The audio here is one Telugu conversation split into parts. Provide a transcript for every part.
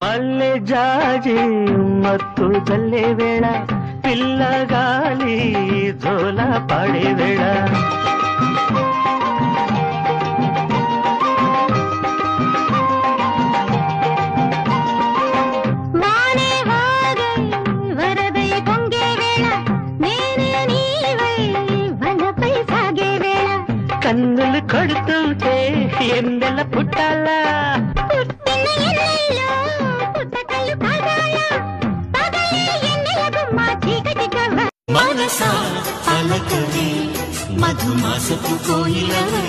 పల్లె జాజి మత్తు జల్లే వేళ పిల్లగాలి జోల పాడే వేళ కన్నులు కొడుతుంటే ఎండల పుట్టాలా మనసా పలకవే మధుమాసపు కోయిలవే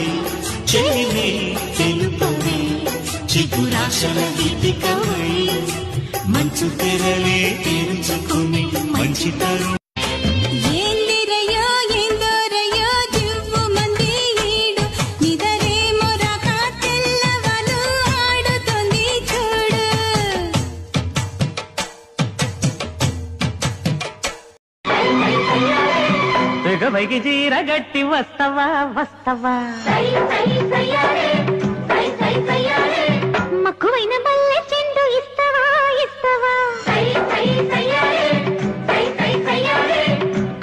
చెలివే తెలుపవే చిగురాశల దీపికవే మంచు తెరలే తెరుచుకుని మంచి తరు వైకి చీర గట్టి వస్తవా వస్తవా మక్కువైన మల్లె చెండు ఇస్తవా ఇస్తవా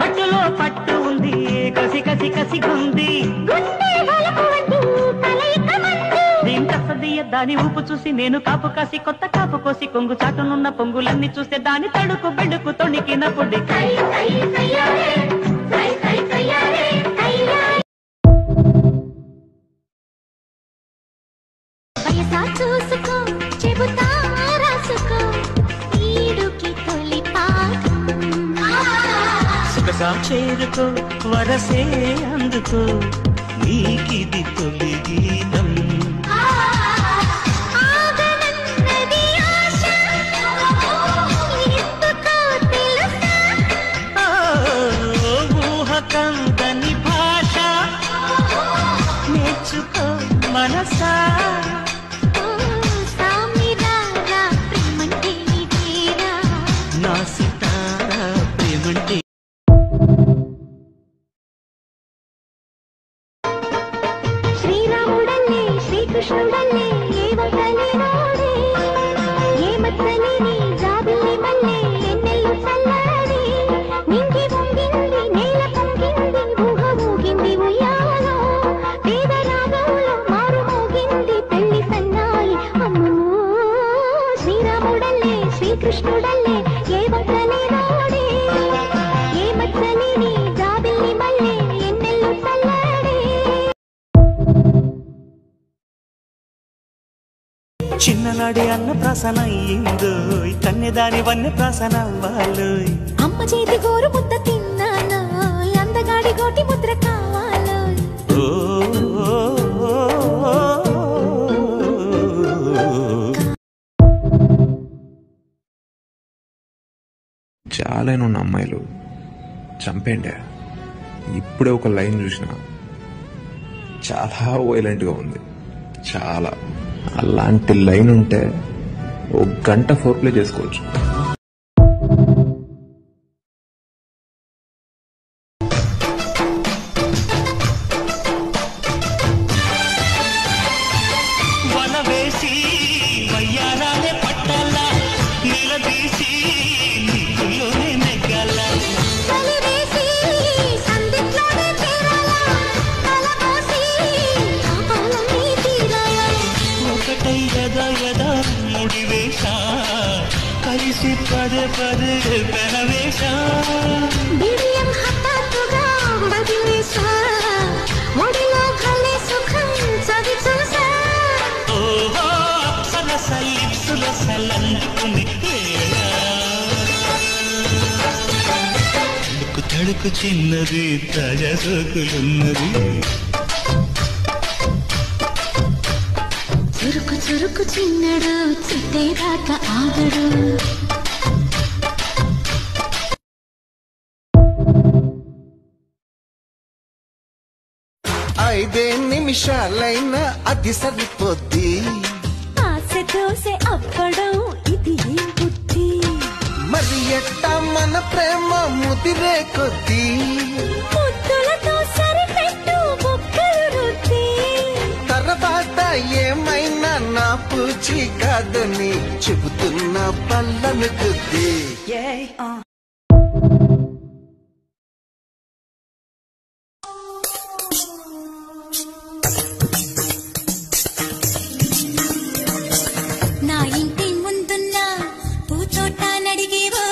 కట్టులో పట్టు ఉంది కసి కసి కసిగుంది దీంతసదియ దాని ఊపు చూసి నేను కాపు కాసి కొత్త కాపు కోసి కొంగు చాటునున్న పొంగులన్నీ చూస్తే దాని తడుకు బెడుకు తొణికిన పొడి చూసుకో చెబుతా రాసుకో ఈడుకి తొలి పాఠం సుఖగా చేరుకో వరసే అందుకో నీకిది తొలి గీతం ఊహకందని భాష నేర్చుకో మనసా శ్రీరాముడల్లే శ్రీకృష్ణుడల్లే ఏ వదలి రాడే ఏ మచ్చని నీ జాబిల్లి మల్లె ఎన్నెల్లు చల్లారి నింగి పొంగింది నేల పొంగింది ఊహ ఊగింది ఉయ్యాలో పేద రాగంలో మారు మోగింది పెళ్లి సన్నాయి అమ్మో శ్రీరాముడల్లే శ్రీకృష్ణుడల్లే ఏ వదలి రాడే ఏ మచ్చని నీ జాబిల్లి మల్లె ఎన్నెల్లు చల్లారి చిన్ననాడి అన్న ప్రాసన అయ్యిందో కన్నెదాని వన్నె ప్రాసన అవ్వాలో అమ్మ చేతి గోరు ముద్ద తిన్నాను అందగాడి గోటి ముద్ర కావాలో చాలా ఉన్న అమ్మాయిలు చంపేండే ఇప్పుడే ఒక లైన్ చూసిన చాలా వైలెంట్గా ఉంది చాలా అలాంటి లైన్ ఉంటే ఒక గంట ఫోర్ ప్లే చేసుకోవచ్చు వలవేసి వయ్యారాలే పట్టాలా నిలదీసి నీలోనే నెగ్గాల కలివేసి సందిట్లోనే చేరాలా కలబోసి కాపాలన్నీ తీరాలా ఒకటై యదా యదా ముడివేశ కలిసి పదే పదే పెనవేశ బిడియం హఠాత్తుగా వదిలేసా ఒడిలో భలే సుఖం చవి చూసా ఓహో అప్సరస లిప్సుల సలందుకుని తడుకు తడుకు చిన్నది తాజా సోకులున్నది చురుకు చురుకు చిన్నడు చిట్టేదాకా ఆగడు ఐదే నిమిషాలైనా అది సరిపోద్ది ఆశ దోసె అప్పడం ఇది ఏం బుద్ధి మరి ఎట్టా మన ప్రేమ ముదిరే కొద్దీ ముద్దులతో సరిపెట్టు బుక్కలు రుద్ది తర్వాత ఏమైనా నా చూచి కాదని చెబుతున్న పళ్ళను కొద్ది నా ఇంటి ముందున్న పూతోట నడిగేవో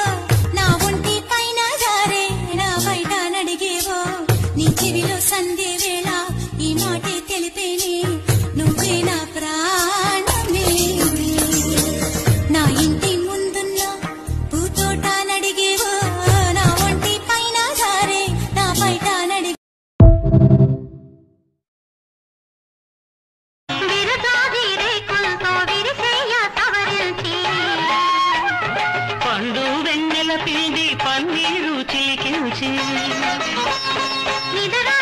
నా ఒంటి పైన జారే నా బయట నడిగేవో నీ చెవిలో సంధి వేళ ఈ మాటే తెలిపేనే నువ్వే నా ప్రాణమే నా ఇంటి ముందున్న పూతోట నడిగేవో నా ఒంటి పైన జారే నా బయట నడిగే పండు వెన్నెల పిండి పన్నీరు చిలికించి నిదరా